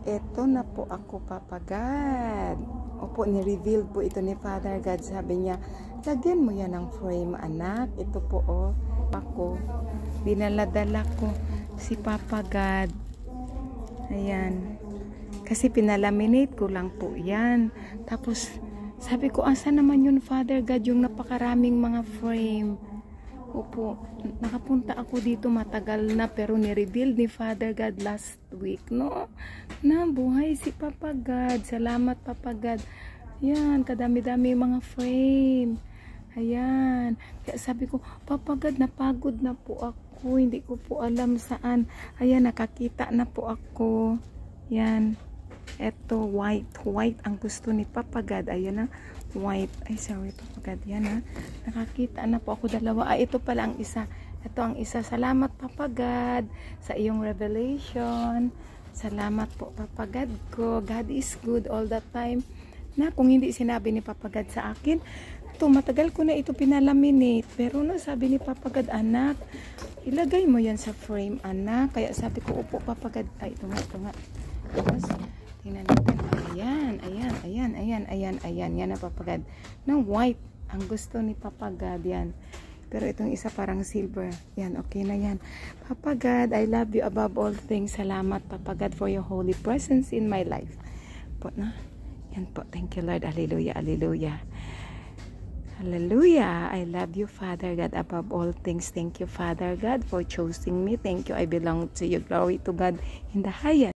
Eto na po ako, Papa God. Opo, ni-reveal po ito ni Father God. Sabi niya, lagyan mo yan ng frame, anak. Ito po, oh. Ako, dinaladala ko si Papa God. Ayan. Kasi pinalaminate ko lang po yan. Tapos, sabi ko, asa naman yun, Father God, yung napakaraming mga frame. Opo, nakapunta ako dito matagal na pero ni-reveal ni Father God last week, no? Na buhay si Papa God. Salamat, Papa God. Yan, kadami-dami mga frame. Ayan. Kaya sabi ko, Papa God, napagod na po ako. Hindi ko po alam saan. Ayan, nakakita na po ako. Yan. Eto, white. White ang gusto ni Papa God. Ayan na. White. Ay, sorry, Papa God. Yan ha. Nakakita na po ako dalawa. Ah, ito pala ang isa. Ito ang isa. Salamat, Papa God, sa iyong revelation. Salamat po, Papa God ko. God is good all the time. Na, kung hindi sinabi ni Papa God sa akin, ito, matagal ko na ito pinalaminate. Pero no, sabi ni Papa God, anak, ilagay mo yan sa frame, anak. Kaya sabi ko, upo, Papa God. Ay, ito nga, ito nga. Tapos, tingnan natin. Ayan. Yan na, Papa God. Na white. Ang gusto ni Papa God, yan. Pero itong isa parang silver. Yan, okay na yan. Papa God, I love you above all things. Salamat, Papa God, for your holy presence in my life. Po na. Yan po. Thank you, Lord. Hallelujah, hallelujah. Hallelujah. I love you, Father God, above all things. Thank you, Father God, for choosing me. Thank you. I belong to you. Glory to God in the highest.